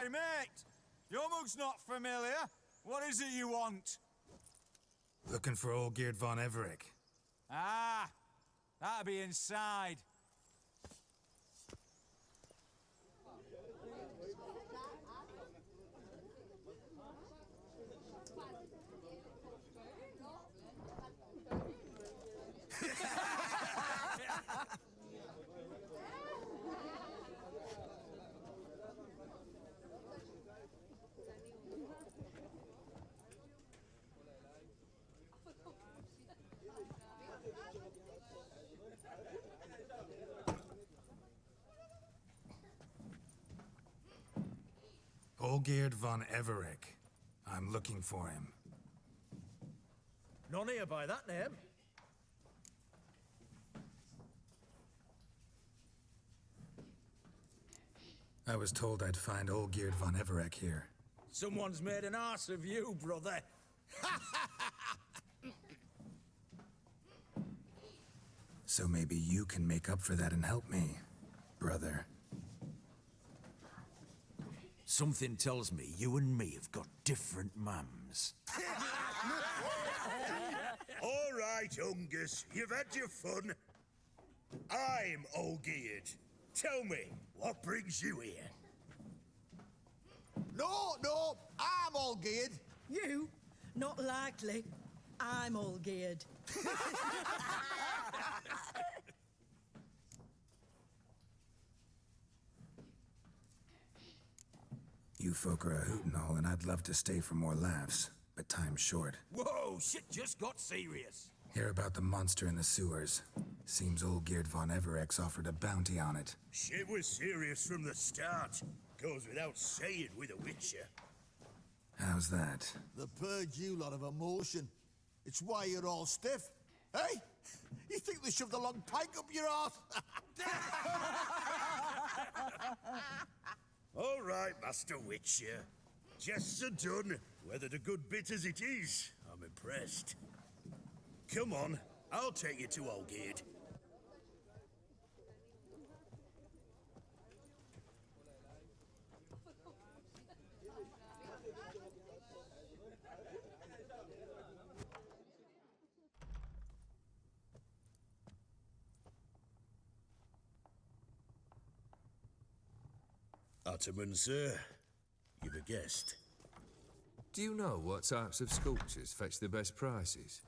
Hey, mate! Your mug's not familiar. What is it you want? Looking for old Geert von Everec. Ah, that'll be inside. Olgeerd von Everec. I'm looking for him. None here by that name. I was told I'd find Olgeerd von Everec here. Someone's made an arse of you, brother. So maybe you can make up for that and help me, brother. Something tells me you and me have got different mums. All right, Ungus, you've had your fun. I'm Olgeerd. Tell me, what brings you here? No, I'm Olgeerd. You? Not likely. I'm all geared. You folk are a hoot and all, and I'd love to stay for more laughs, but time's short. Whoa, shit just got serious. Hear about the monster in the sewers. Seems Olgeerd von Everec's offered a bounty on it. Shit was serious from the start. Goes without saying with a Witcher. How's that? The purge you lot of emotion. It's why you're all stiff. Hey? You think they shoved a long pike up your arse? All right, Master Witcher. Jests are done. Whether the good bit as it is, I'm impressed. Come on, I'll take you to Olgeerd. Ottoman, sir. You've a guest. Do you know what types of sculptures fetch the best prices?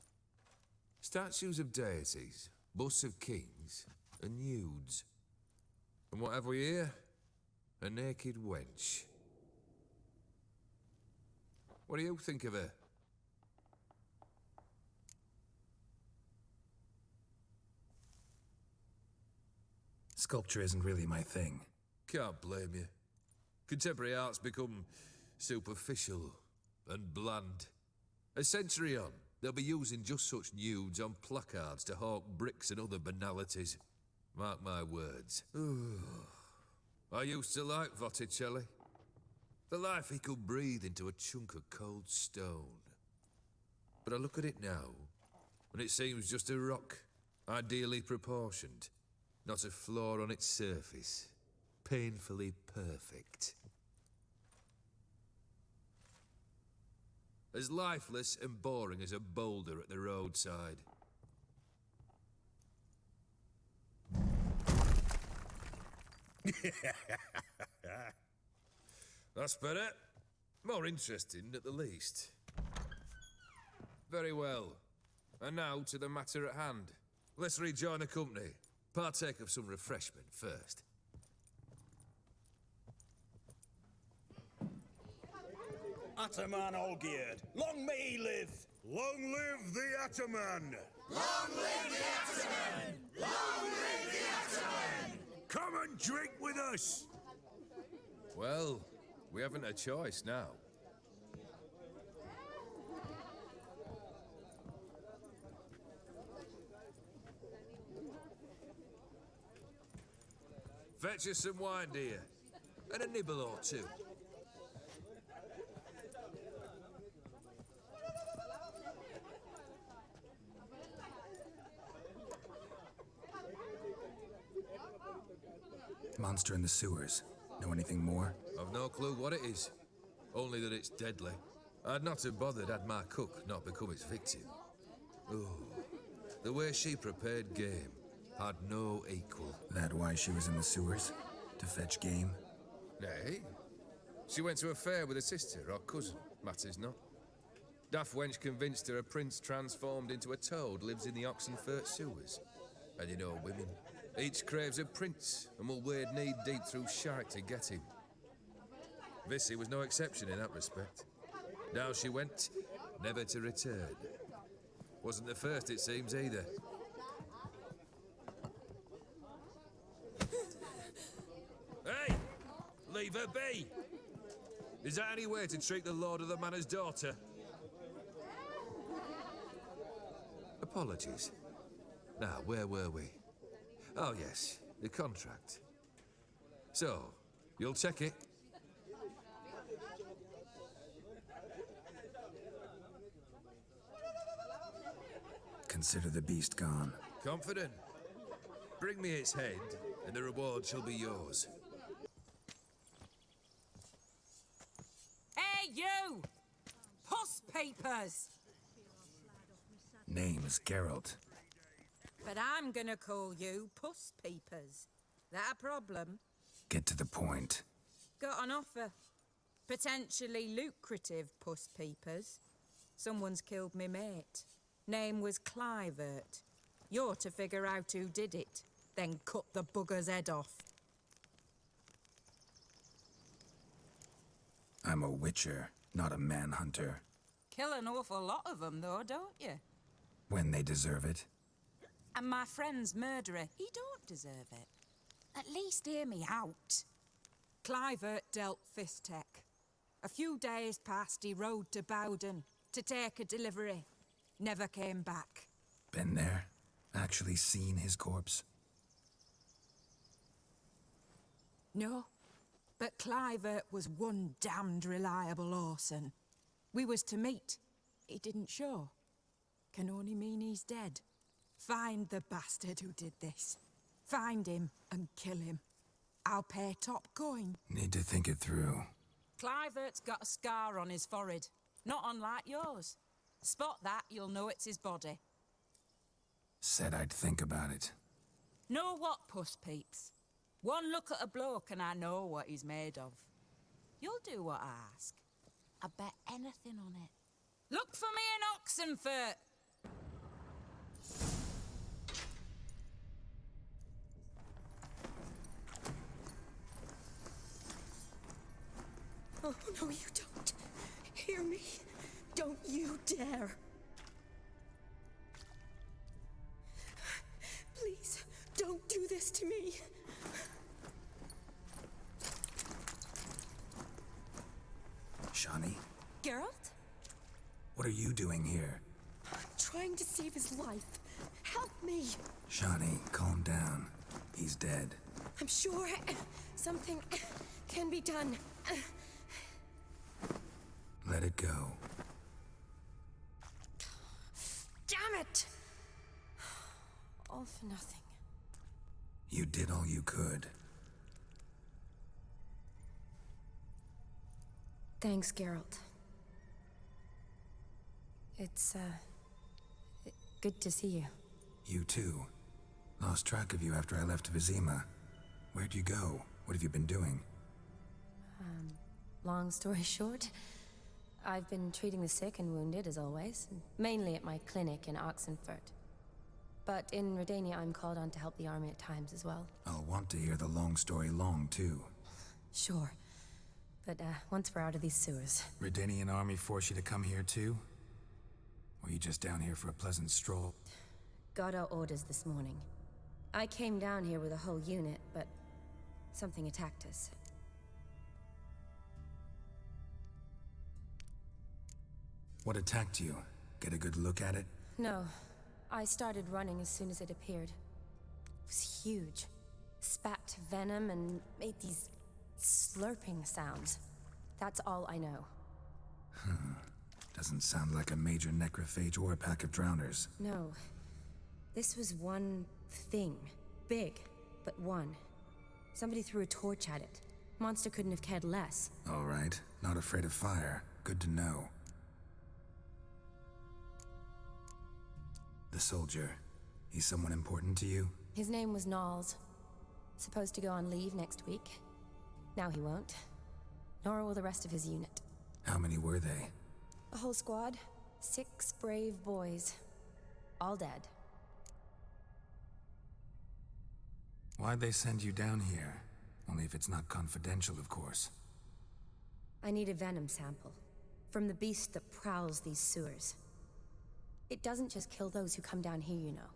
Statues of deities, busts of kings, and nudes. And what have we here? A naked wench. What do you think of her? Sculpture isn't really my thing. Can't blame you. Contemporary art's become superficial and bland. A century on, they'll be using just such nudes on placards to hawk bricks and other banalities. Mark my words. I used to like Botticelli. The life he could breathe into a chunk of cold stone. But I look at it now, and it seems just a rock, ideally proportioned, not a flaw on its surface. Painfully perfect. As lifeless and boring as a boulder at the roadside. That's better. More interesting, at the least. Very well. And now to the matter at hand. Let's rejoin the company. Partake of some refreshment first. Ataman Olgeerd, long may he live! Long live the Ataman! Long live the Ataman! Long live the Ataman! Come and drink with us! Well, we haven't a choice now. Fetch us some wine, dear. And a nibble or two. Monster in the sewers. Know anything more? I've no clue what it is. Only that it's deadly. I'd not have bothered had my cook not become its victim. Oh, the way she prepared game had no equal. That why she was in the sewers? To fetch game? Nay. She went to a fair with a sister or cousin, matters not. Daft wench convinced her a prince transformed into a toad lives in the Oxenfurt sewers. And you know women, each craves a prince and will wade knee-deep through shark to get him. Vissy was no exception in that respect. Now she went, never to return. Wasn't the first, it seems, either. Hey! Leave her be! Is that any way to treat the lord of the manor's daughter? Apologies. Now, where were we? Oh, yes, the contract. So, you'll check it? Consider the beast gone. Confident? Bring me its head, and the reward shall be yours. Hey, you! Puss papers! Name's Geralt. But I'm gonna call you Puss Peepers. That a problem? Get to the point. Got an offer. Potentially lucrative Puss Peepers. Someone's killed me mate. Name was Clivert. You're to figure out who did it, then cut the bugger's head off. I'm a witcher, not a manhunter. Kill an awful lot of them, though, don't you? When they deserve it. And my friend's murderer, he don't deserve it. At least hear me out. Clivert dealt Fistech. A few days past, he rode to Bowden to take a delivery. Never came back. Been there? Actually seen his corpse? No, but Clivert was one damned reliable horseman. We was to meet. He didn't show. Can only mean he's dead. Find the bastard who did this. Find him and kill him. I'll pay top coin. Need to think it through. Clivert's got a scar on his forehead, not unlike yours. Spot that, you'll know it's his body. Said I'd think about it. Know what, Puss Peeps? One look at a bloke and I know what he's made of. You'll do what I ask. I bet anything on it. Look for me in Oxenfurt! Oh, no, you don't. Hear me. Don't you dare. Please, don't do this to me. Shani, Geralt? what are you doing here? Trying to save his life. Help me. Shani, calm down. He's dead. I'm sure something can be done. Let it go. Damn it! All for nothing. You did all you could. Thanks, Geralt. It's, good to see you. You too. Lost track of you after I left Vizima. Where'd you go? What have you been doing? Long story short, I've been treating the sick and wounded, as always, mainly at my clinic in Oxenfurt. But in Redania, I'm called on to help the army at times as well. I'll want to hear the long story long, too. Sure. But, once we're out of these sewers... Redanian army force you to come here, too? Or you just down here for a pleasant stroll? Got our orders this morning. I came down here with a whole unit, but something attacked us. What attacked you? Get a good look at it? No. I started running as soon as it appeared. It was huge. Spat venom and made these slurping sounds. That's all I know. Doesn't sound like a major necrophage or a pack of drowners. No. This was one thing. Big, but one. Somebody threw a torch at it. Monster couldn't have cared less. All right, not afraid of fire. Good to know. The soldier, he's someone important to you? His name was Nals. Supposed to go on leave next week. Now he won't. Nor will the rest of his unit. How many were they? A whole squad. 6 brave boys. All dead. Why'd they send you down here? Only if it's not confidential, of course. I need a venom sample. From the beast that prowls these sewers. It doesn't just kill those who come down here, you know.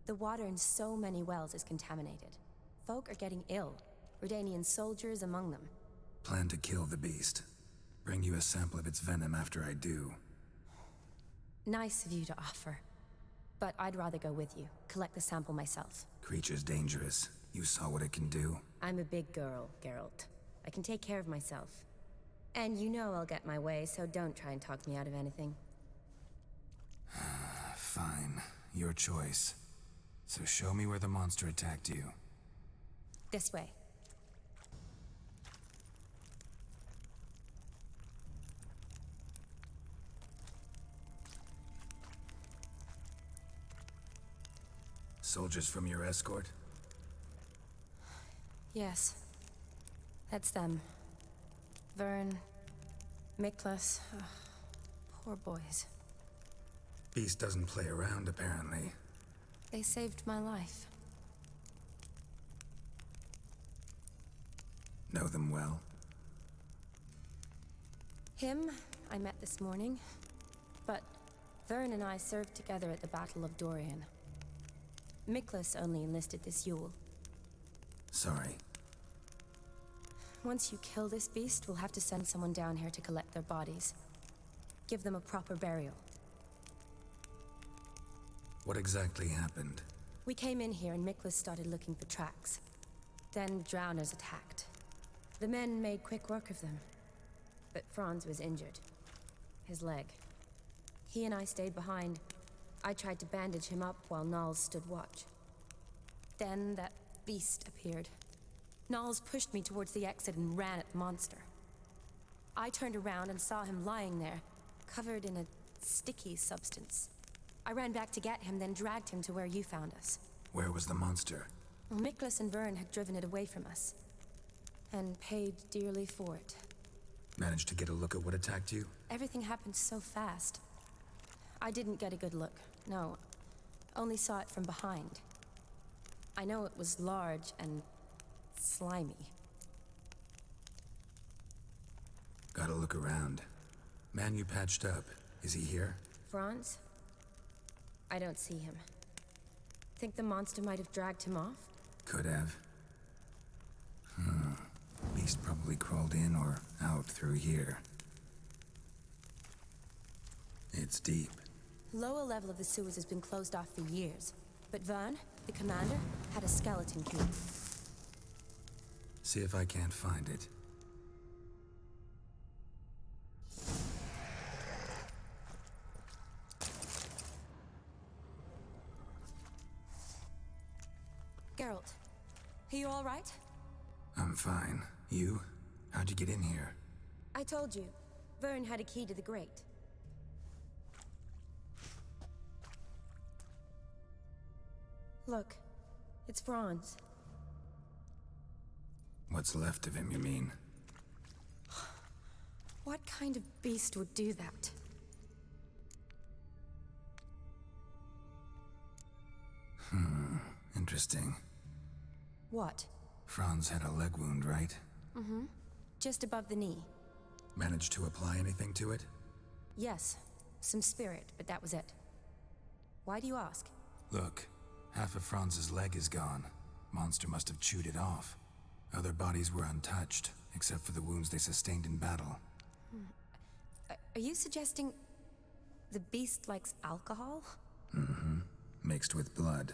The water in so many wells is contaminated. Folk are getting ill. Redanian soldiers among them. Plan to kill the beast. Bring you a sample of its venom after I do. Nice of you to offer. But I'd rather go with you. Collect the sample myself. Creature's dangerous. You saw what it can do. I'm a big girl, Geralt. I can take care of myself. And you know I'll get my way, so don't try and talk me out of anything. Fine. Your choice. So show me where the monster attacked you. This way. Soldiers from your escort? Yes. That's them. Vern, Miklas. Poor boys. Beast doesn't play around, apparently. They saved my life. Know them well? Him, I met this morning. But Vern and I served together at the Battle of Dorian. Miklas only enlisted this Yule. Sorry. Once you kill this beast, we'll have to send someone down here to collect their bodies. Give them a proper burial. What exactly happened? We came in here and Miklas started looking for tracks. Then drowners attacked. The men made quick work of them. But Franz was injured. His leg. He and I stayed behind. I tried to bandage him up while Nals stood watch. Then that beast appeared. Nals pushed me towards the exit and ran at the monster. I turned around and saw him lying there, covered in a sticky substance. I ran back to get him, then dragged him to where you found us. Where was the monster? Well, Miklas and Vern had driven it away from us. And paid dearly for it. Managed to get a look at what attacked you? Everything happened so fast. I didn't get a good look, no. Only saw it from behind. I know it was large and slimy. Gotta look around. Man you patched up, is he here? Franz? I don't see him. Think the monster might have dragged him off? Could have. Beast probably crawled in or out through here. It's deep. Lower level of the sewers has been closed off for years. But Vern, the commander, had a skeleton key. See if I can't find it. Geralt, are you all right? I'm fine. You? How'd you get in here? I told you, Vern had a key to the grate. Look, it's Franz. What's left of him, you mean? What kind of beast would do that? Interesting. What? Franz had a leg wound, right? Mm-hmm. Just above the knee. Managed to apply anything to it? Yes. Some spirit, but that was it. Why do you ask? Look, half of Franz's leg is gone. Monster must have chewed it off. Other bodies were untouched, except for the wounds they sustained in battle. Are you suggesting the beast likes alcohol? Mm-hmm. Mixed with blood.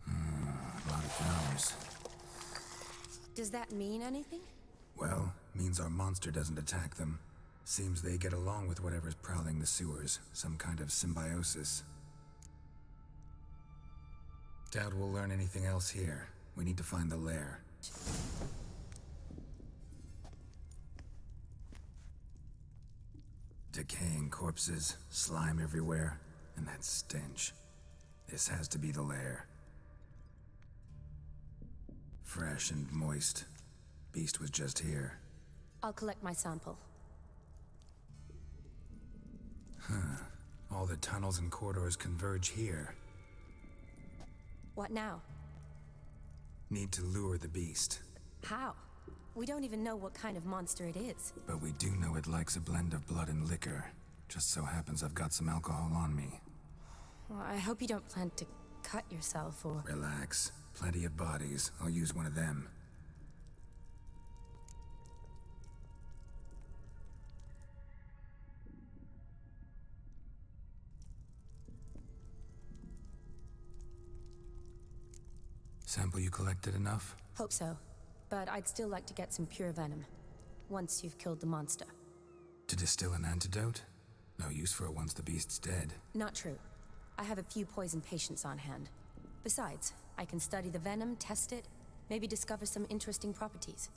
A lot of hours. Does that mean anything? Well, means our monster doesn't attack them. Seems they get along with whatever's prowling the sewers. Some kind of symbiosis. Doubt we'll learn anything else here. We need to find the lair. Decaying corpses, slime everywhere, and that stench. This has to be the lair. Fresh and moist. Beast was just here. I'll collect my sample. All the tunnels and corridors converge here. What now? Need to lure the beast. How? We don't even know what kind of monster it is. But we do know it likes a blend of blood and liquor. Just so happens I've got some alcohol on me. Well, I hope you don't plan to cut yourself or... Relax. Plenty of bodies. I'll use one of them. Sample you collected enough? Hope so. But I'd still like to get some pure venom. Once you've killed the monster. To distill an antidote? No use for it once the beast's dead. Not true. I have a few poison patients on hand. Besides, I can study the venom, test it, maybe discover some interesting properties.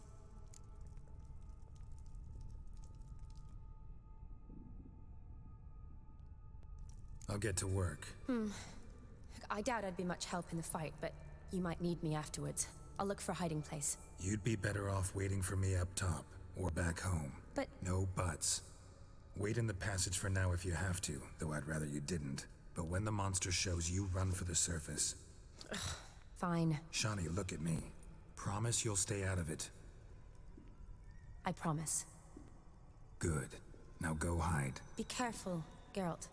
I'll get to work. I doubt I'd be much help in the fight, but you might need me afterwards. I'll look for a hiding place. You'd be better off waiting for me up top, or back home. But... No buts. Wait in the passage for now if you have to, though I'd rather you didn't. But when the monster shows, you run for the surface. Fine. Shawnee, look at me. Promise you'll stay out of it. I promise. Good. Now go hide. Be careful, Geralt.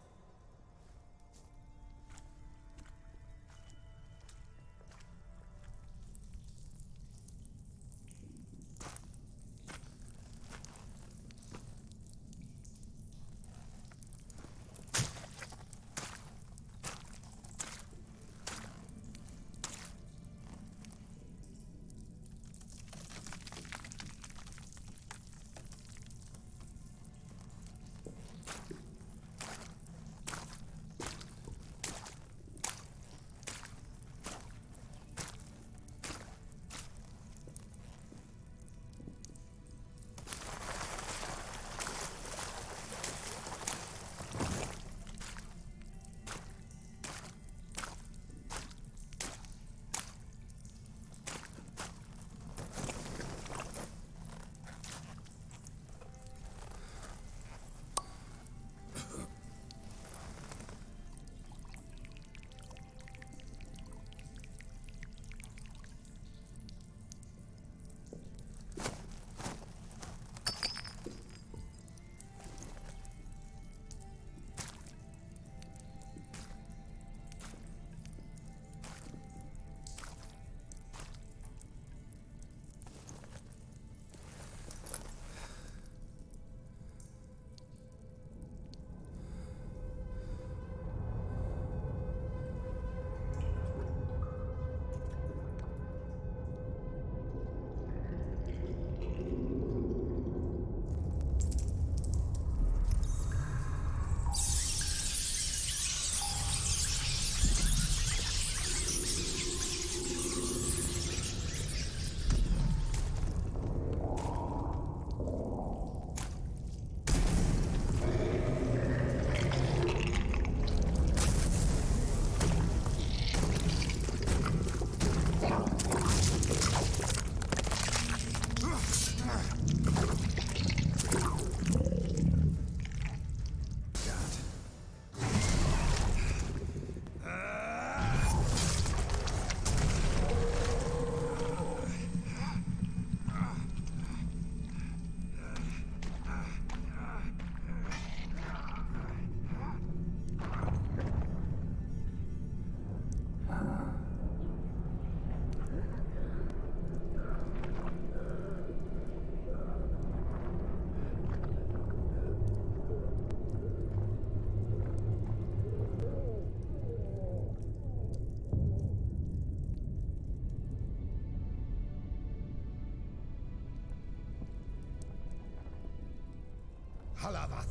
Halavath,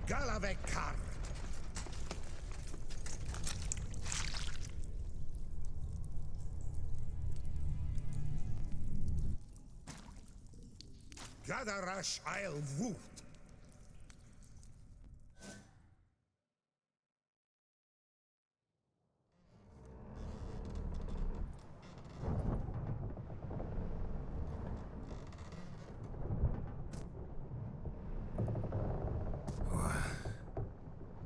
Galavekar. Gadarash I'll woot.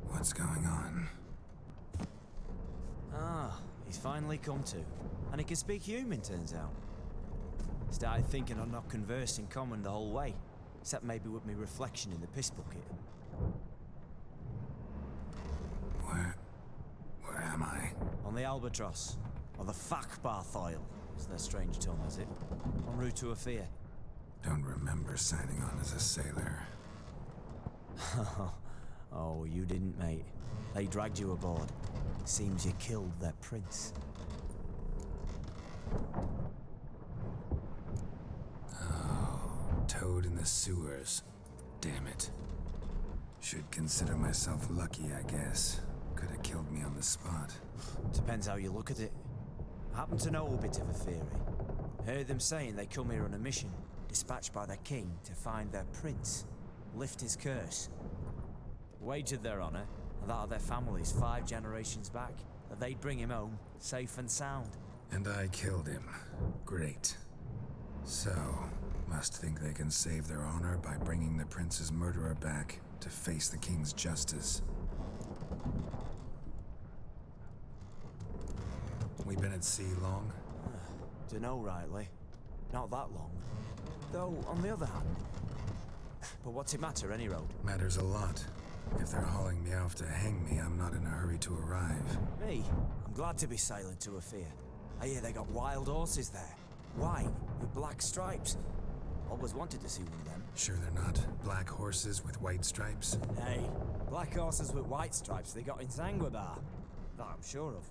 What's going on? Ah, he's finally come to. And he can speak human, turns out. Started thinking I'd not conversed in common the whole way, except maybe with me reflection in the piss bucket. Where am I? On the Albatross, or the Fakbarthoil, as their strange tongue has it, en route to Ophir. Don't remember signing on as a sailor. Oh, you didn't, mate. They dragged you aboard. Seems you killed their prince. Oh, toad in the sewers. Damn it. Should consider myself lucky, I guess. Could have killed me on the spot. Depends how you look at it. I happen to know a bit of a theory. Heard them saying they come here on a mission, dispatched by their king to find their prince, lift his curse. Wagered their honor, and that of their families 5 generations back, that they'd bring him home, safe and sound. And I killed him. Great. So, must think they can save their honor by bringing the prince's murderer back to face the king's justice. We been at sea long? Dunno rightly. Not that long. Though, on the other hand... But what's it matter, any road? Matters a lot. If they're hauling me off to hang me, I'm not in a hurry to arrive. Me? I'm glad to be sailing to Ophir. I hear they got wild horses there. White, with black stripes. Always wanted to see one of them. Sure they're not black horses with white stripes? Hey, black horses with white stripes they got in Sanguibar. That I'm sure of.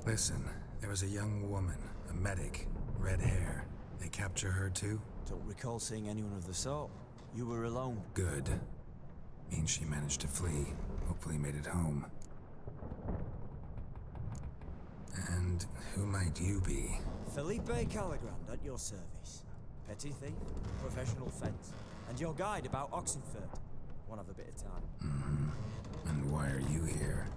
Listen, there was a young woman, a medic, red hair. They capture her too? Don't recall seeing anyone of the sort. You were alone. Good. Means she managed to flee. Hopefully made it home. And who might you be? Felipe Calagrand at your service. Petty thief, professional fence, and your guide about Oxenfurt. Wanna have a bit of time. Mm-hmm. And why are you here?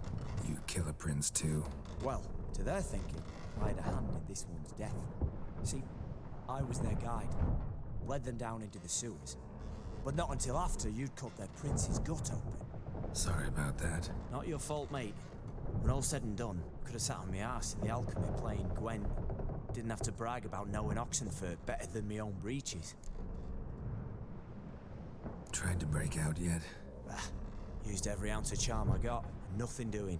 You kill a prince too? Well, to their thinking, I had a hand in this one's death. See, I was their guide. Led them down into the sewers. But not until after you'd cut their prince's gut open. Sorry about that. Not your fault, mate. When all said and done, could have sat on my arse in the alchemy playing Gwen. Didn't have to brag about knowing Oxenfurt better than my own breeches. Tried to break out yet? Used every ounce of charm I got. Nothing doing.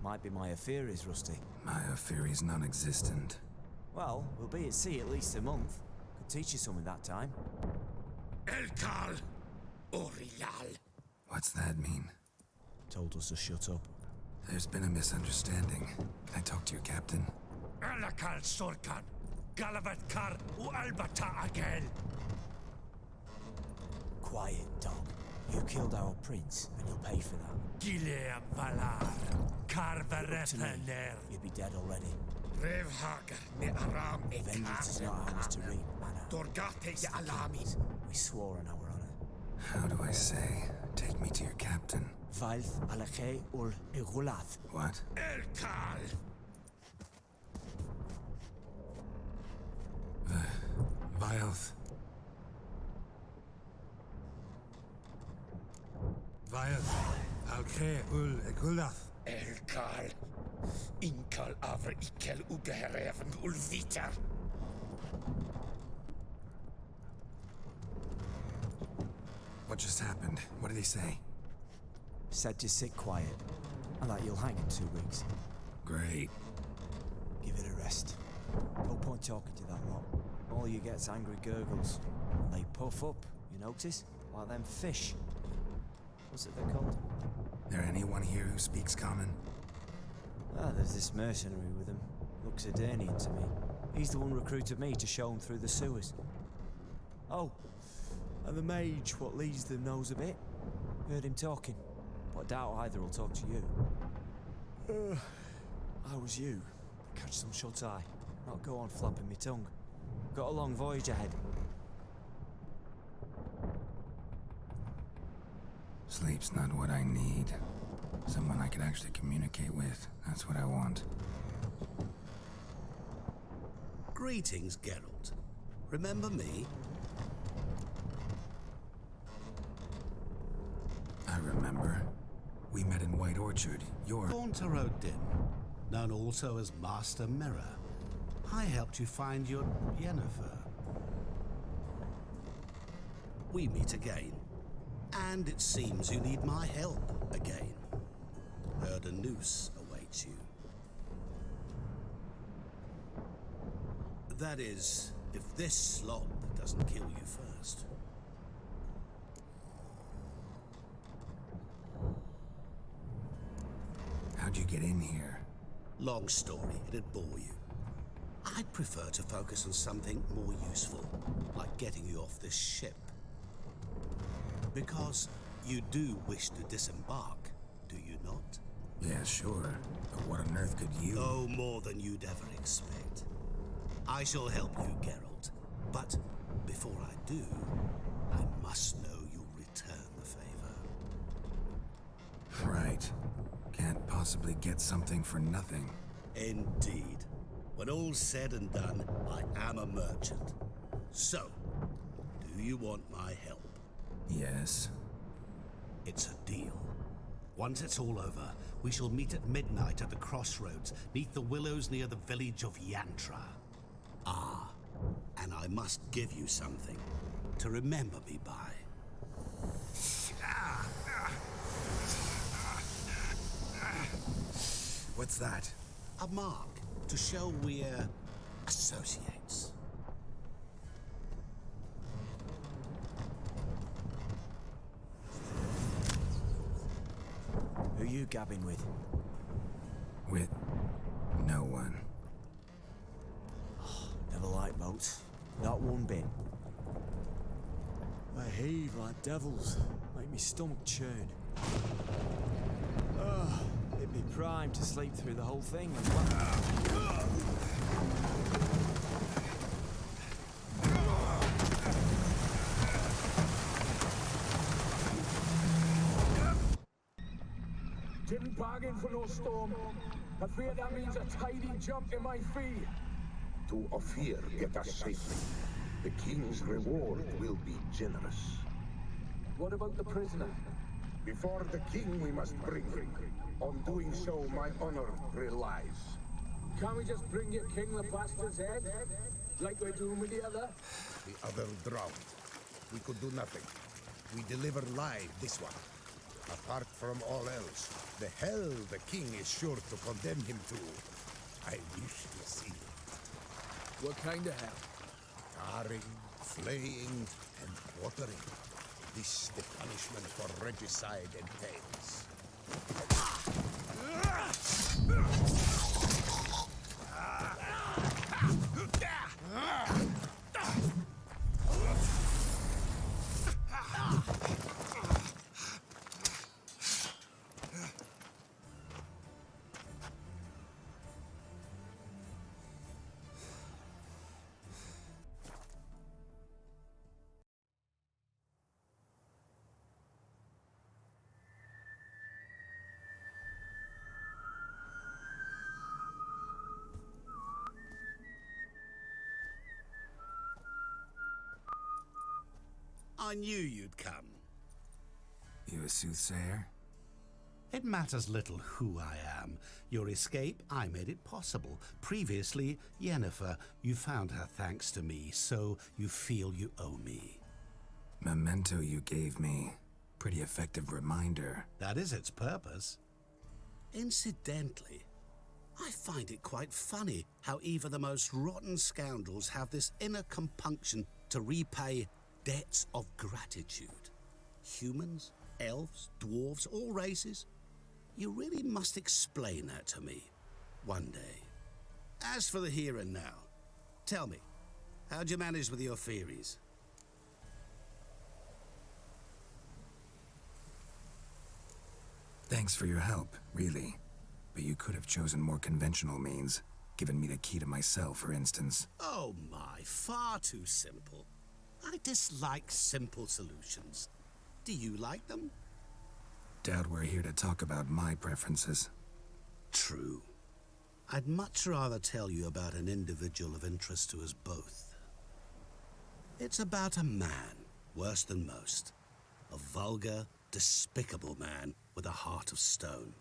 Might be my affair is rusty. My affair is non-existent. Well, we'll be at sea at least a month. Could teach you something that time. Elkal Orilal. What's that mean? Told us to shut up. There's been a misunderstanding. Can I talk to your captain? Alakal Sorkan. Galavat Kar U Albata Agel. Quiet, dog. You killed our prince, and you'll pay for that. Gileam Valar. Karvarepener. You'd be dead already. Revhagar ne Aram e Vengeance is not ours to reap, manna. Dorgate de Alamis. We swore on our honor. How do I say? Take me to your captain. Valth alache ul egulath. What? Elkal. Vilth. Vilth. Alche ul egulath. Elkal. Inkal avr ikel ugehereven ulviter. What just happened? What did he say? Said to sit quiet, and that you'll hang in 2 weeks. Great. Give it a rest. No point talking to that lot. All you get's angry gurgles. And they puff up, you notice? Like them fish. What's it they're called? There anyone here who speaks common? Ah, there's this mercenary with him. Looks Eternian to me. He's the one recruited me to show him through the sewers. Oh, and the mage what leads them knows a bit. Heard him talking, but I doubt either will talk to you. How was you? Catch some shut eye. Not go on flapping me tongue. Got a long voyage ahead. Sleep's not what I need. Someone I can actually communicate with. That's what I want. Greetings, Geralt. Remember me? I remember. We met in White Orchard. You're... Haunter Odin, known also as Master Mirror. I helped you find your Yennefer. We meet again. And it seems you need my help again. Heard a noose awaits you. That is, if this slob doesn't kill you first. How'd you get in here? Long story, it'd bore you. I'd prefer to focus on something more useful, like getting you off this ship. Because you do wish to disembark, do you not? Yeah, sure. But what on earth could you... Oh, more than you'd ever expect. I shall help you, Geralt. But before I do, I must know you'll return the favor. Right. Can't possibly get something for nothing. Indeed. When all's said and done, I am a merchant. So, do you want my help? Yes. It's a deal. Once it's all over, we shall meet at midnight at the crossroads, neath the willows near the village of Yantra. Ah, and I must give you something to remember me by. What's that? A mark to show we're associates. Who you gabbing with? With no one. Never liked boats. Not one bit. They heave like devils. Make me stomach churn. It'd be prime to sleep through the whole thing and... Didn't bargain for no storm. I fear that means a tidy jump in my fee. To Ophir get us safely. The king's reward will be generous. What about the prisoner? Before the king we must bring him. On doing so, my honor relies. Can't we just bring your king the bastard's head? Like we're doing with the other? The other drowned. We could do nothing. We deliver live this one. Apart from all else, the hell the king is sure to condemn him to. I wish to see it. What kind of hell? Tarring, flaying, and quartering. This the punishment for regicide entails. I knew you'd come. You a soothsayer? It matters little who I am. Your escape, I made it possible. Previously, Yennefer, you found her thanks to me, so you feel you owe me. Memento you gave me. Pretty effective reminder. That is its purpose. Incidentally, I find it quite funny how even the most rotten scoundrels have this inner compunction to repay debts of gratitude. Humans, elves, dwarves, all races. You really must explain that to me one day. As for the here and now, tell me, how'd you manage with your theories? Thanks for your help, really. But you could have chosen more conventional means. Given me the key to my cell, for instance. Oh my, far too simple. I dislike simple solutions. Do you like them? Doubt we're here to talk about my preferences. True. I'd much rather tell you about an individual of interest to us both. It's about a man, worse than most. A vulgar, despicable man with a heart of stone.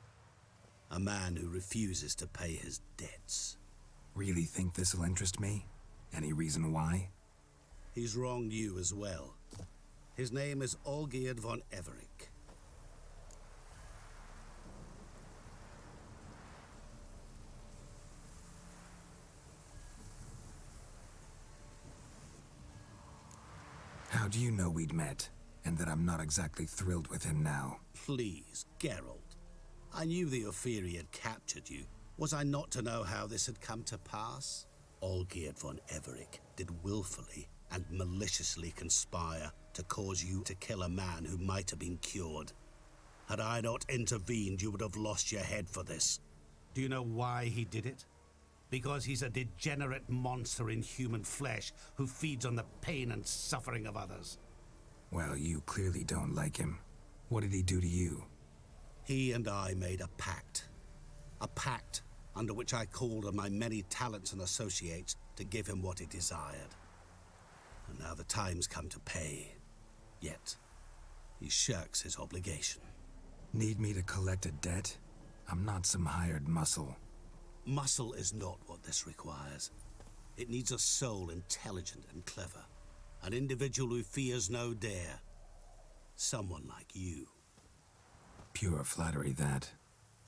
A man who refuses to pay his debts. Really think this'll interest me? Any reason why? He's wronged you as well. His name is Olgierd von Everec. How do you know we'd met, and that I'm not exactly thrilled with him now? Please, Geralt. I knew the Ophiri had captured you. Was I not to know how this had come to pass? Olgierd von Everec did willfully and maliciously conspire to cause you to kill a man who might have been cured. Had I not intervened, you would have lost your head for this. Do you know why he did it? Because he's a degenerate monster in human flesh who feeds on the pain and suffering of others. Well, you clearly don't like him. What did he do to you? He and I made a pact. A pact under which I called on my many talents and associates to give him what he desired. And now the time's come to pay. Yet, he shirks his obligation. Need me to collect a debt? I'm not some hired muscle. Muscle is not what this requires. It needs a soul intelligent and clever. An individual who fears no dare. Someone like you. Pure flattery, that.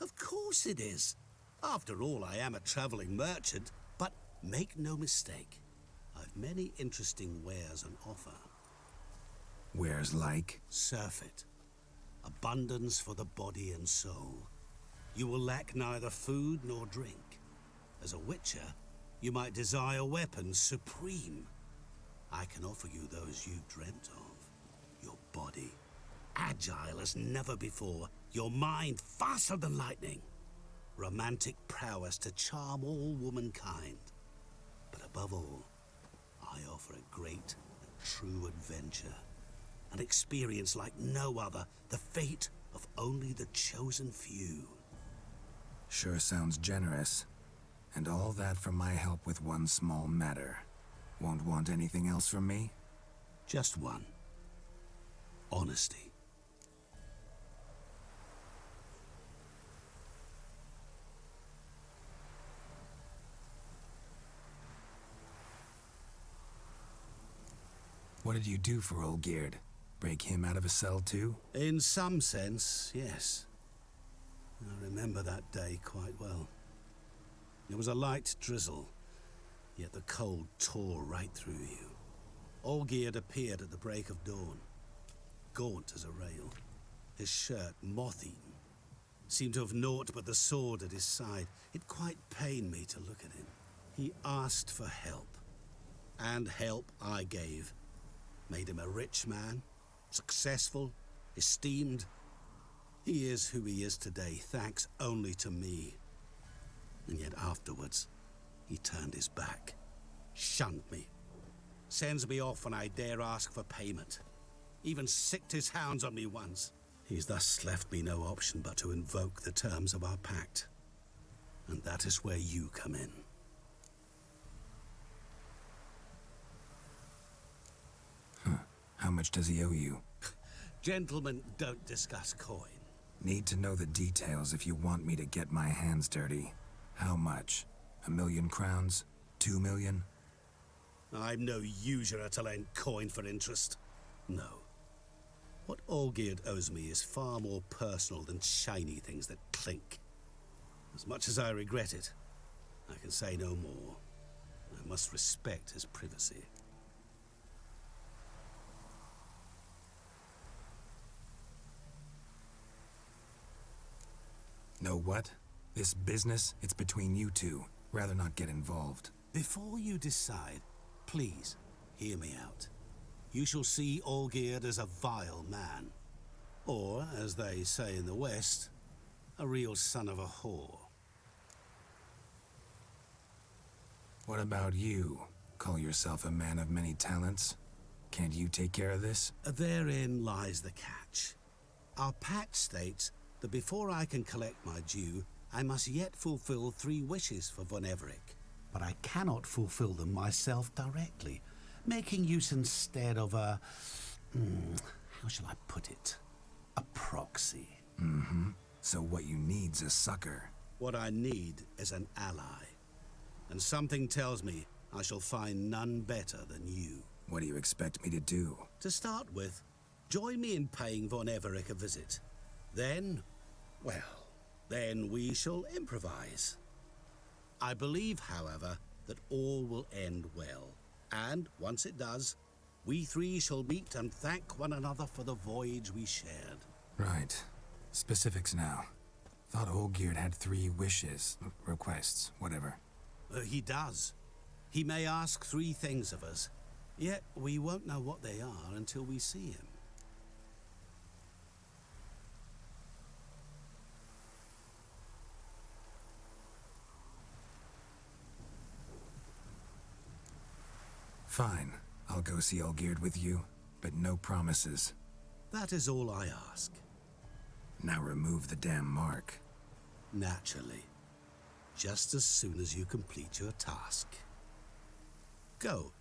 Of course it is. After all, I am a traveling merchant, but make no mistake. I've many interesting wares on offer. Wares like? Surfeit. Abundance for the body and soul. You will lack neither food nor drink. As a witcher, you might desire weapons supreme. I can offer you those you've dreamt of. Your body, agile as never before. Your mind, faster than lightning. Romantic prowess to charm all womankind. But above all, I offer a great and true adventure. An experience like no other. The fate of only the chosen few. Sure sounds generous. And all that for my help with one small matter. Won't want anything else from me? Just one. Honesty. What did you do for Olgierd? Break him out of a cell too? In some sense, yes. I remember that day quite well. It was a light drizzle, yet the cold tore right through you. Olgierd appeared at the break of dawn, gaunt as a rail, his shirt moth-eaten. Seemed to have naught but the sword at his side. It quite pained me to look at him. He asked for help, and help I gave. Made him a rich man, successful, esteemed. He is who he is today, thanks only to me. And yet afterwards, he turned his back, shunned me, sends me off when I dare ask for payment. Even sicked his hounds on me once. He's thus left me no option but to invoke the terms of our pact. And that is where you come in. How much does he owe you? Gentlemen don't discuss coin. Need to know the details if you want me to get my hands dirty. How much? 1,000,000 crowns? 2 million? I'm no usurer to lend coin for interest. No. What Olgierd owes me is far more personal than shiny things that clink. As much as I regret it, I can say no more. I must respect his privacy. Know what? This business, it's between you two. Rather not get involved. Before you decide, please, hear me out. You shall see Olgierd as a vile man. Or, as they say in the West, a real son of a whore. What about you? Call yourself a man of many talents? Can't you take care of this? Therein lies the catch. Our pact states that before I can collect my due, I must yet fulfill 3 wishes for Von Everett. But I cannot fulfill them myself directly, making use instead of a... how shall I put it? A proxy. Mm-hmm. So what you need's a sucker. What I need is an ally. And something tells me I shall find none better than you. What do you expect me to do? To start with, join me in paying Von Everett a visit. Then, well, then we shall improvise. I believe, however, that all will end well. And once it does, we 3 shall meet and thank one another for the voyage we shared. Right. Specifics now. Thought Olgierd had 3 wishes, requests, whatever. He does. He may ask 3 things of us, yet we won't know what they are until we see him. Fine. I'll go see Olgierd with you, but no promises. That is all I ask. Now remove the damn mark. Naturally. Just as soon as you complete your task. Go.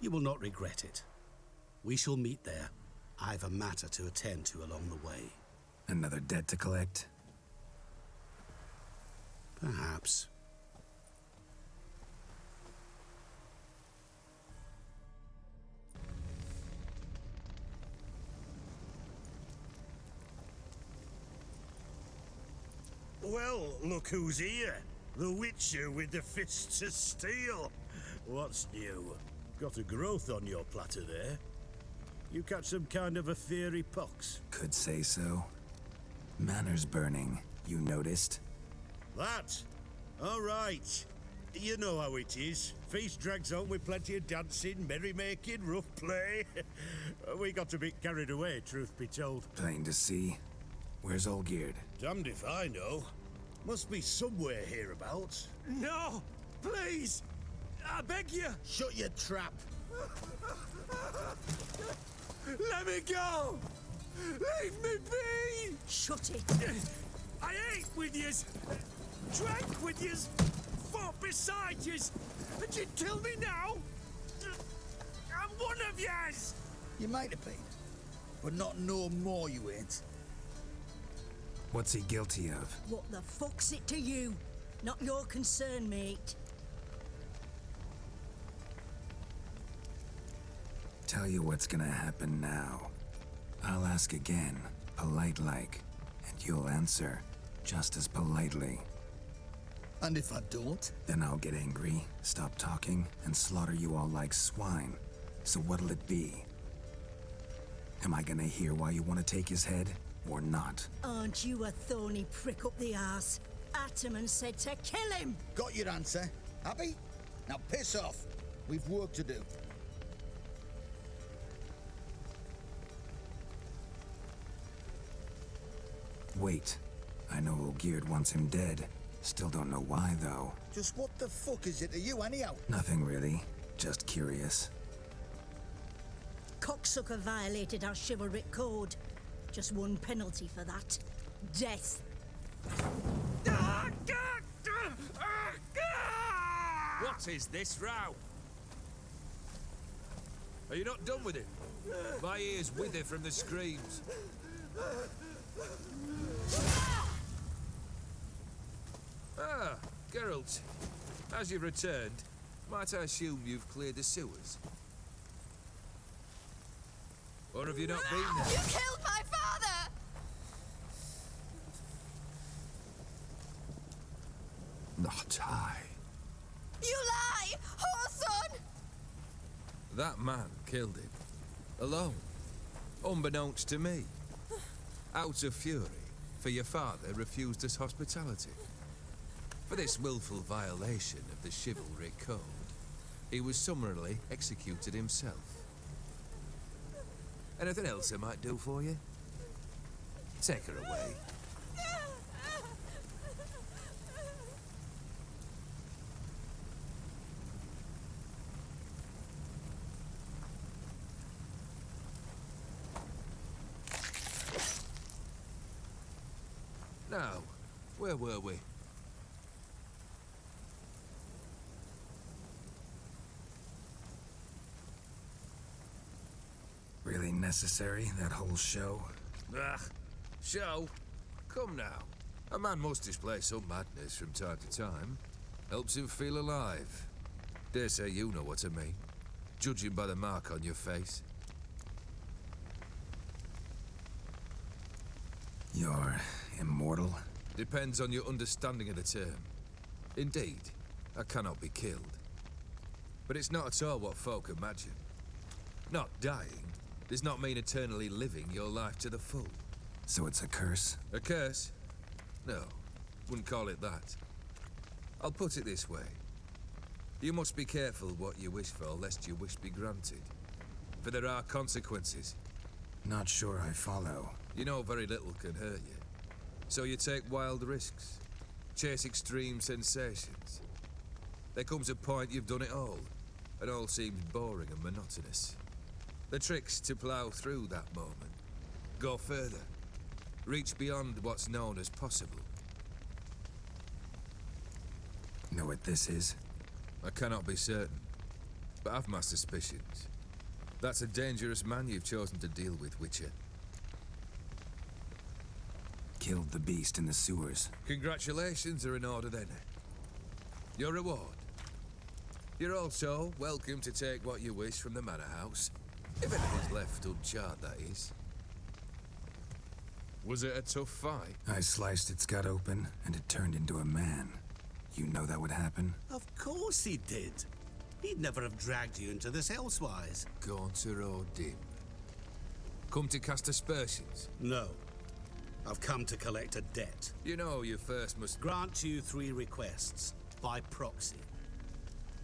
You will not regret it. We shall meet there. I've a matter to attend to along the way. Another debt to collect? Perhaps. Well, look who's here. The Witcher with the fists of steel. What's new? Got a growth on your platter there. You catch some kind of a fiery pox? Could say so. Manners burning, you noticed? That? All right. You know how it is. Feast drags on with plenty of dancing, merrymaking, rough play. We got a bit carried away, truth be told. Plain to see. Where's Olgierd? Damned if I know. Must be somewhere hereabouts. No! Please! I beg you! Shut your trap! Let me go! Leave me be! Shut it! I ate with yous, drank with yous, fought beside yous, and you'd kill me now? I'm one of yous! You might have been, but not no more you ain't. What's he guilty of? What the fuck's it to you? Not your concern, mate. Tell you what's gonna happen now. I'll ask again, polite-like, and you'll answer just as politely. And if I don't? Then I'll get angry, stop talking, and slaughter you all like swine. So what'll it be? Am I gonna hear why you want to take his head, or not? Aren't you a thorny prick up the arse? Ataman said to kill him! Got your answer. Happy? Now piss off. We've work to do. Wait. I know Olgierd wants him dead. Still don't know why, though. Just what the fuck is it to you, anyhow? Nothing really. Just curious. Cocksucker violated our chivalric code. Just one penalty for that. Death. What is this row? Are you not done with it? My ears wither from the screams. Ah, Geralt. As you've returned, might I assume you've cleared the sewers? Or have you not been there? You killed my father! Not I. You lie! Whoreson! That man killed him. Alone. Unbeknownst to me. Out of fury, for your father refused us hospitality. For this willful violation of the chivalry code, he was summarily executed himself. Anything else I might do for you? Take her away. Now, where were we? Really necessary, that whole show? Ah, show? Come now. A man must display some madness from time to time. Helps him feel alive. Dare say you know what I mean. Judging by the mark on your face. You're immortal? Depends on your understanding of the term. Indeed, I cannot be killed. But it's not at all what folk imagine. Not dying does not mean eternally living your life to the full. So it's a curse? A curse? No, wouldn't call it that. I'll put it this way. You must be careful what you wish for, lest your wish be granted. For there are consequences. Not sure I follow. You know very little can hurt you. So you take wild risks. Chase extreme sensations. There comes a point you've done it all, and all seems boring and monotonous. The trick's to plough through that moment. Go further. Reach beyond what's known as possible. Know what this is? I cannot be certain, but I've my suspicions. That's a dangerous man you've chosen to deal with, Witcher. Killed the beast in the sewers. Congratulations are in order then. Your reward. You're also welcome to take what you wish from the manor house. If anything's left uncharred, that is. Was it a tough fight? I sliced its gut open, and it turned into a man. You know that would happen? Of course he did. He'd never have dragged you into this elsewise. Gaunter or dim? Come to cast aspersions? No. I've come to collect a debt. You know you first must... Grant you 3 requests, by proxy.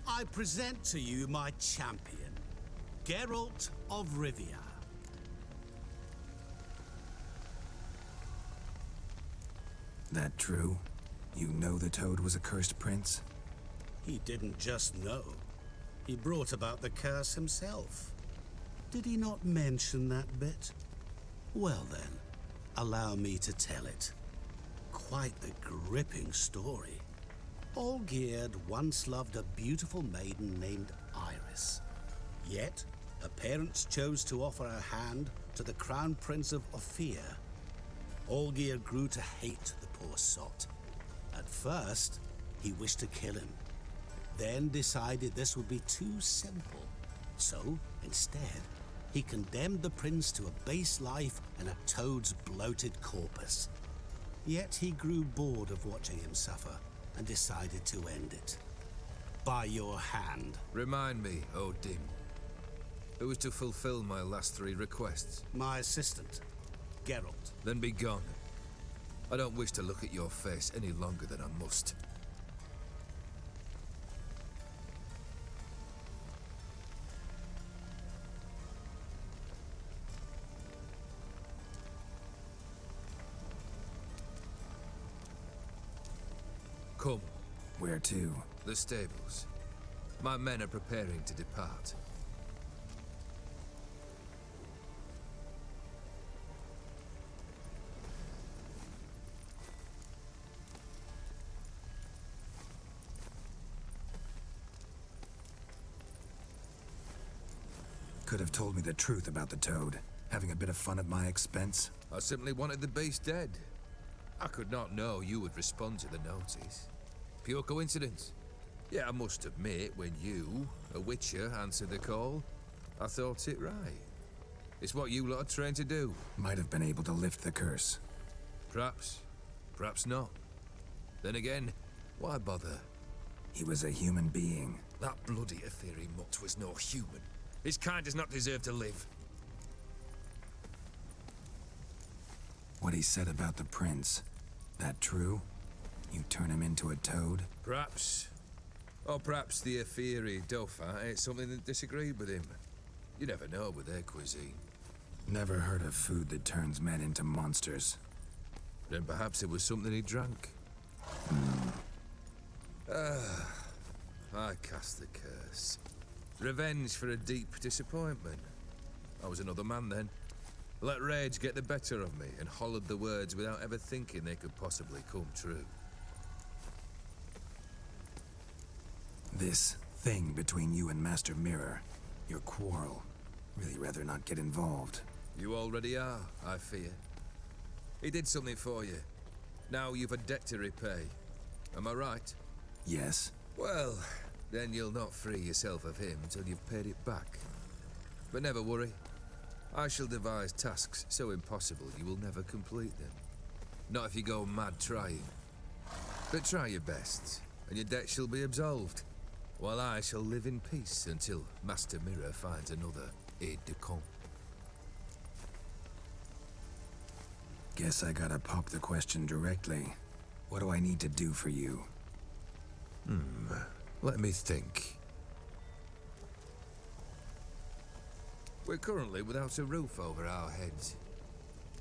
I present to you my champion, Geralt of Rivia. That true? You know the Toad was a cursed prince? He didn't just know. He brought about the curse himself. Did he not mention that bit? Well then, allow me to tell it. Quite a gripping story. Olgierd once loved a beautiful maiden named Iris. Yet, her parents chose to offer her hand to the Crown Prince of Ophir. Olgierd grew to hate the poor sot. At first, he wished to kill him. Then decided this would be too simple. So, instead, he condemned the prince to a base life in a toad's bloated corpus. Yet he grew bored of watching him suffer and decided to end it. By your hand. Remind me, O Dim. Who was to fulfill my last 3 requests? My assistant, Geralt. Then be gone. I don't wish to look at your face any longer than I must. Come. Where to? The stables. My men are preparing to depart. Could have told me the truth about the Toad, having a bit of fun at my expense. I simply wanted the beast dead. I could not know you would respond to the notice. Pure coincidence. Yeah, I must admit, when you, a Witcher, answered the call, I thought it right. It's what you lot are trained to do. Might have been able to lift the curse. Perhaps. Perhaps not. Then again, why bother? He was a human being. That bloody Aetheri mutt was no human. His kind does not deserve to live. What he said about the prince, that true? You turn him into a toad? Perhaps. Or perhaps the Aetheri Dauphin ate something that disagreed with him. You never know with their cuisine. Never heard of food that turns men into monsters. Then perhaps it was something he drank. I cast the curse. Revenge for a deep disappointment. I was another man then. Let rage get the better of me and hollered the words without ever thinking they could possibly come true. This thing between you and Master Mirror, your quarrel, really rather not get involved. You already are, I fear. He did something for you. Now you've a debt to repay. Am I right? Yes. Well, then you'll not free yourself of him until you've paid it back. But never worry. I shall devise tasks so impossible you will never complete them. Not if you go mad trying. But try your best, and your debt shall be absolved, while I shall live in peace until Master Mirror finds another aide-de-camp. Guess I gotta pop the question directly. What do I need to do for you? Let me think. We're currently without a roof over our heads.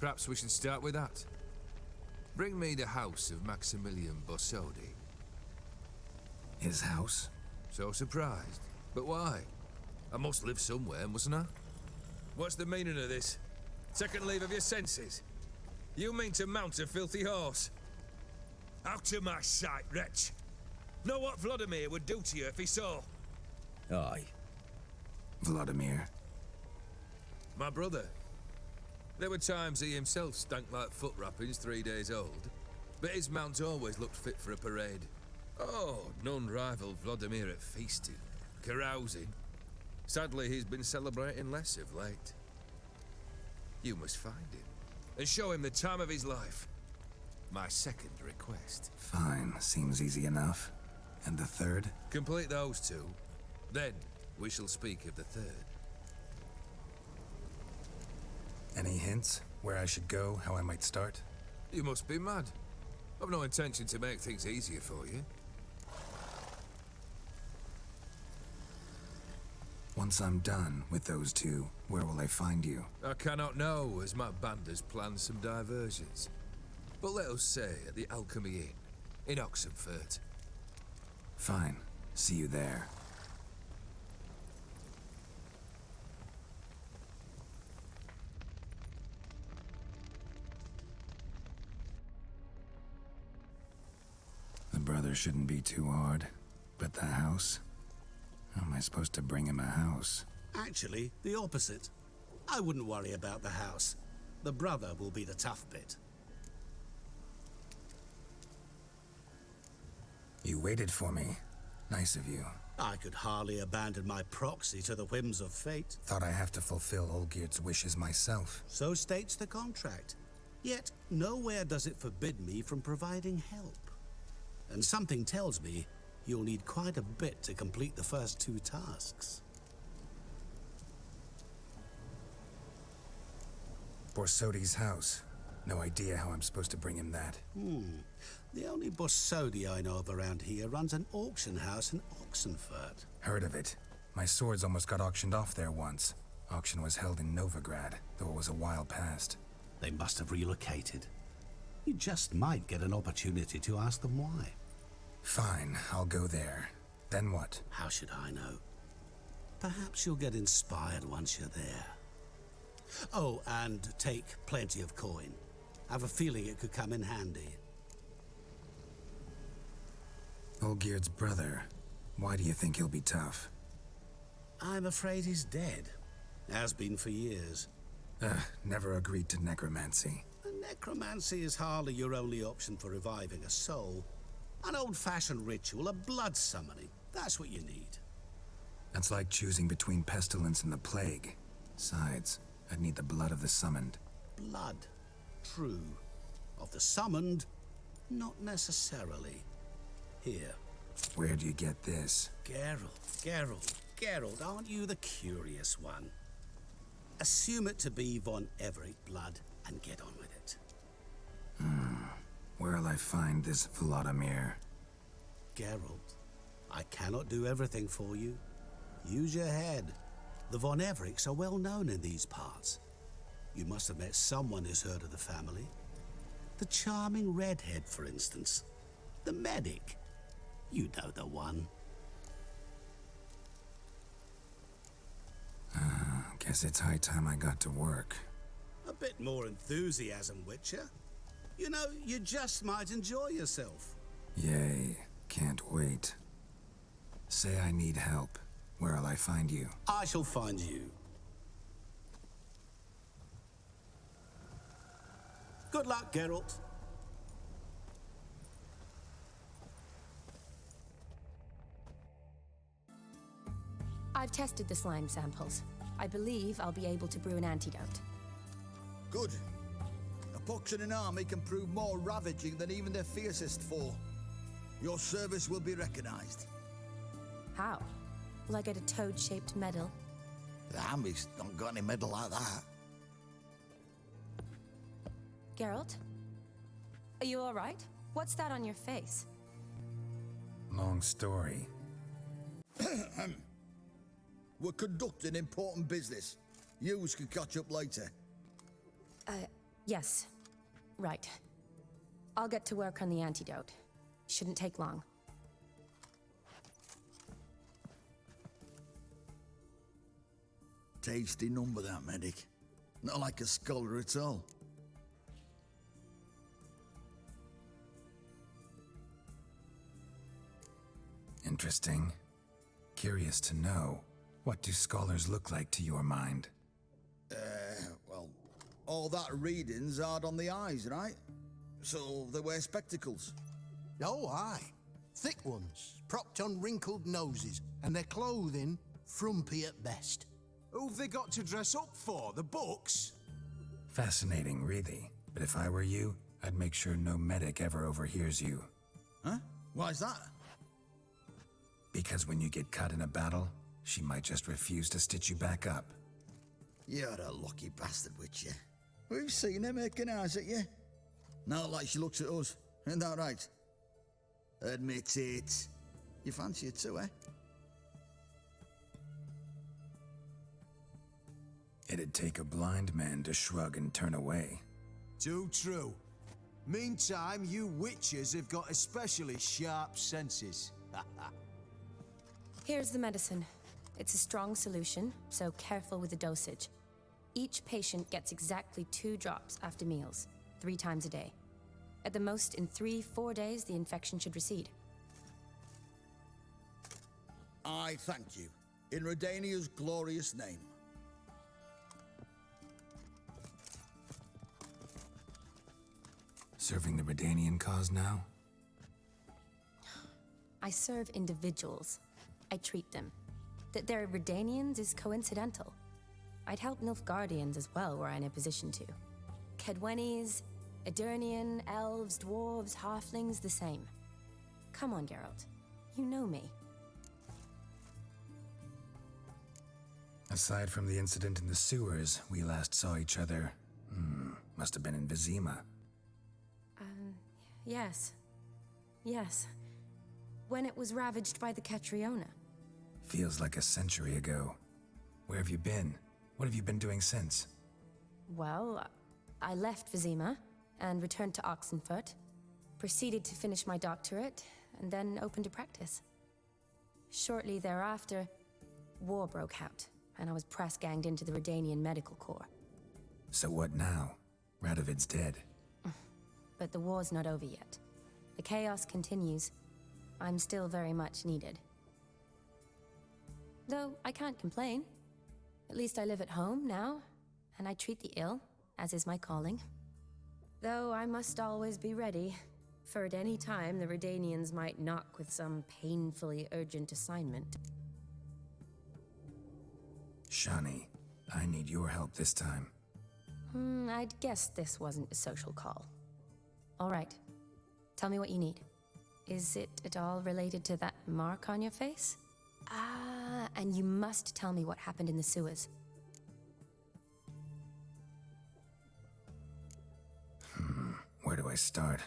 Perhaps we should start with that. Bring me the house of Maximilian Borsodi. His house? So surprised. But why? I must live somewhere, mustn't I? What's the meaning of this? Second leave of your senses? You mean to mount a filthy horse? Out of my sight, wretch! Know what Vladimir would do to you if he saw? Aye. Vladimir? My brother. There were times he himself stank like foot wrappings 3 days old, but his mount always looked fit for a parade. Oh, none rival Vladimir at feasting, carousing. Sadly, he's been celebrating less of late. You must find him, and show him the time of his life. My second request. Fine, seems easy enough. And the third? Complete those two, then we shall speak of the third. Any hints? Where I should go, how I might start? You must be mad. I've no intention to make things easier for you. Once I'm done with those two, where will I find you? I cannot know, as my band has planned some diversions. But let us say at the Alchemy Inn, in Oxenfurt. Fine. See you there. The brother shouldn't be too hard. But the house? How am I supposed to bring him a house? Actually, the opposite. I wouldn't worry about the house. The brother will be the tough bit. You waited for me. Nice of you. I could hardly abandon my proxy to the whims of fate. Thought I have to fulfill Olgierd's wishes myself. So states the contract. Yet, nowhere does it forbid me from providing help. And something tells me you'll need quite a bit to complete the first two tasks. Borsodi's house. No idea how I'm supposed to bring him that. The only Borsodi I know of around here runs an auction house in Oxenfurt. Heard of it. My swords almost got auctioned off there once. Auction was held in Novigrad, though it was a while past. They must have relocated. You just might get an opportunity to ask them why. Fine, I'll go there. Then what? How should I know? Perhaps you'll get inspired once you're there. Oh, and take plenty of coin. Have a feeling it could come in handy. Olgierd's brother. Why do you think he'll be tough? I'm afraid he's dead. Has been for years. Never agreed to necromancy. Necromancy is hardly your only option for reviving a soul. An old-fashioned ritual, a blood summoning. That's what you need. That's like choosing between pestilence and the plague. Besides, I'd need the blood of the summoned. Blood. True. Of the summoned, not necessarily. Here. Where do you get this? Geralt, aren't you the curious one? Assume it to be von Everett blood and get on with it. Where'll I find this Vladimir? Geralt, I cannot do everything for you. Use your head. The von Evericks are well known in these parts. You must have met someone who's heard of the family. The charming redhead, for instance. The medic. You know the one. Guess it's high time I got to work. A bit more enthusiasm, Witcher. You know, you just might enjoy yourself. Yay. Can't wait. Say I need help. Where'll I find you? I shall find you. Good luck, Geralt. I've tested the slime samples. I believe I'll be able to brew an antidote. Good. A pox in an army can prove more ravaging than even their fiercest foe. Your service will be recognized. How? Will I get a toad-shaped medal? The army's not got any medal like that. Geralt? Are you all right? What's that on your face? Long story. We're conducting important business. Yous can catch up later. Yes. Right. I'll get to work on the antidote. Shouldn't take long. Tasty number, that medic. Not like a scholar at all. Interesting. Curious to know, what do scholars look like to your mind? Well, all that reading's hard on the eyes, right? So they wear spectacles. Oh, aye. Thick ones, propped on wrinkled noses, and their clothing frumpy at best. Who've they got to dress up for? The books? Fascinating, really. But if I were you, I'd make sure no medic ever overhears you. Huh? Why's that? Because when you get cut in a battle, she might just refuse to stitch you back up. You're a lucky bastard, Witcher. We've seen her making eyes at you. Not like she looks at us. Isn't that right? Admit it. You fancy it too, eh? It'd take a blind man to shrug and turn away. Too true. Meantime, you witches have got especially sharp senses. Here's the medicine. It's a strong solution, so careful with the dosage. Each patient gets exactly 2 drops after meals, 3 times a day. At the most, in 3-4 days, the infection should recede. I thank you. In Redania's glorious name. Serving the Redanian cause now? I serve individuals. I treat them. That they're Redanians is coincidental. I'd help Nilfgaardians as well were I in a position to. Kedwenis, Edirnian, elves, dwarves, halflings, the same. Come on, Geralt. You know me. Aside from the incident in the sewers, we last saw each other, must have been in Vizima. Yes. Yes. When it was ravaged by the Catriona. Feels like a century ago. Where have you been? What have you been doing since? Well, I left Vizima and returned to Oxenfurt, proceeded to finish my doctorate, and then opened a practice. Shortly thereafter, war broke out, and I was press-ganged into the Redanian Medical Corps. So what now? Radovid's dead. But the war's not over yet. The chaos continues. I'm still very much needed. Though I can't complain. At least I live at home now, and I treat the ill, as is my calling. Though I must always be ready, for at any time the Redanians might knock with some painfully urgent assignment. Shani, I need your help this time. I'd guessed this wasn't a social call. All right. Tell me what you need. Is it at all related to that mark on your face? Ah, and you must tell me what happened in the sewers. Where do I start?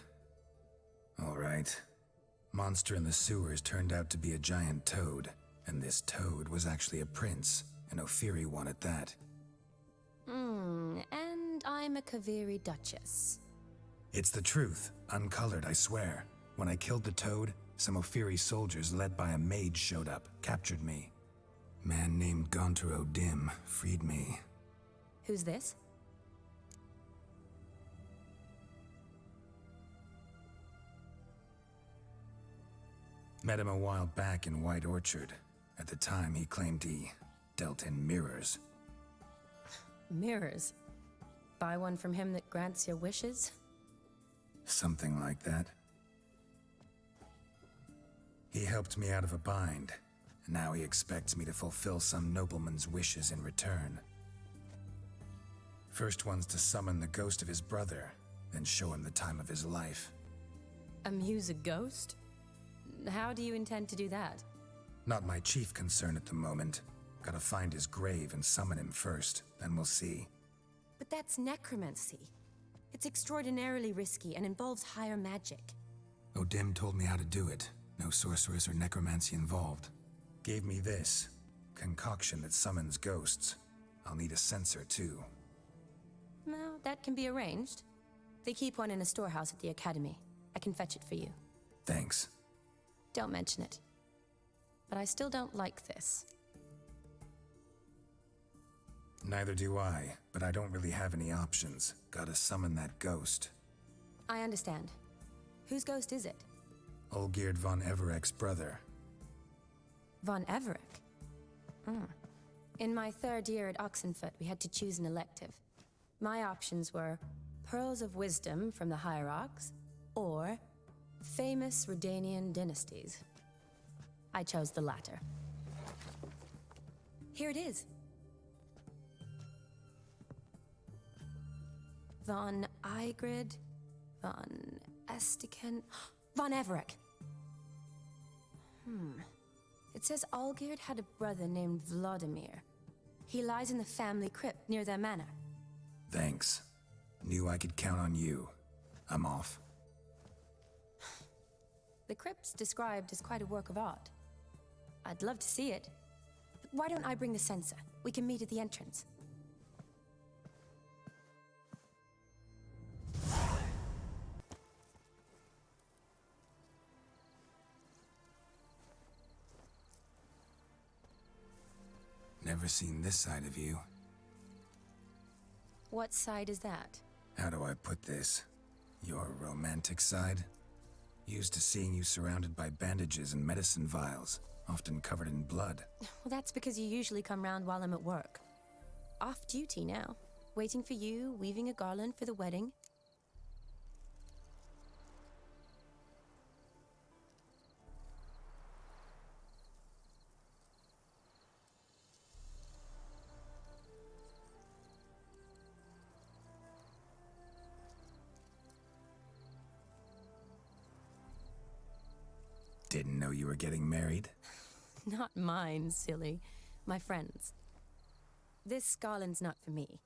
All right. Monster in the sewers turned out to be a giant toad, and this toad was actually a prince, an Ophiri one at that. And I'm a Kaviri Duchess. It's the truth, uncolored, I swear. When I killed the toad, some Ophiri soldiers led by a mage showed up, captured me. Man named Gontaro Dim freed me. Who's this? Met him a while back in White Orchard. At the time, he claimed he dealt in mirrors. Mirrors? Buy one from him that grants your wishes? Something like that. He helped me out of a bind, and now he expects me to fulfill some nobleman's wishes in return. First one's to summon the ghost of his brother, then show him the time of his life. Amuse a ghost? How do you intend to do that? Not my chief concern at the moment. Gotta find his grave and summon him first, then we'll see. But that's necromancy. It's extraordinarily risky and involves higher magic. O'Dim told me how to do it. No sorceress or necromancy involved. Gave me this concoction that summons ghosts. I'll need a censer too. Well, that can be arranged. They keep one in a storehouse at the academy. I can fetch it for you. Thanks. Don't mention it. But I still don't like this. Neither do I, but I don't really have any options. Gotta summon that ghost. I understand. Whose ghost is it? Olgierd von Everek's brother. Von Everek? In my third year at Oxenfoot, we had to choose an elective. My options were Pearls of Wisdom from the Hierarchs, or Famous Redanian Dynasties. I chose the latter. Here it is. Von Igrid, Von Estiken, Von Everek. It says Olgierd had a brother named Vladimir. He lies in the family crypt near their manor. Thanks. Knew I could count on you. I'm off. The crypt's described as quite a work of art. I'd love to see it. But why don't I bring the censer? We can meet at the entrance. Never seen this side of you. What side is that? How do I put this? Your romantic side? Used to seeing you surrounded by bandages and medicine vials, often covered in blood. Well, that's because you usually come round while I'm at work. Off duty now. Waiting for you, weaving a garland for the wedding. Didn't know you were getting married. Not mine, silly. My friends. This garland's not for me.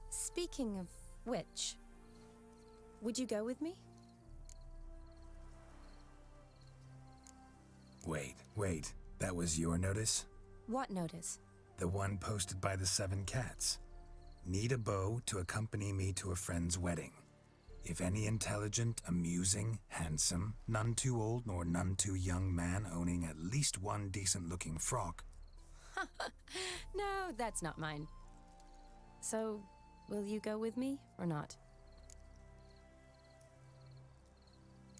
Speaking of which, would you go with me? Wait. That was your notice? What notice? The one posted by the 7 cats. Need a beau to accompany me to a friend's wedding. If any intelligent, amusing, handsome, none too old nor none too young man owning at least one decent-looking frock. No, that's not mine. So, will you go with me or not?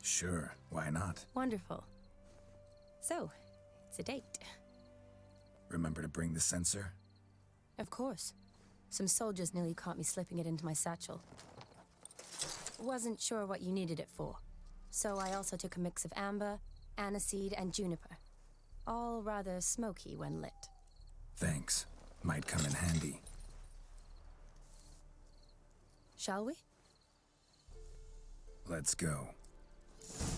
Sure, why not? Wonderful. So, it's a date. Remember to bring the censer? Of course. Some soldiers nearly caught me slipping it into my satchel. Wasn't sure what you needed it for, so I also took a mix of amber, aniseed, and juniper. All rather smoky when lit. Thanks. Might come in handy. Shall we? Let's go.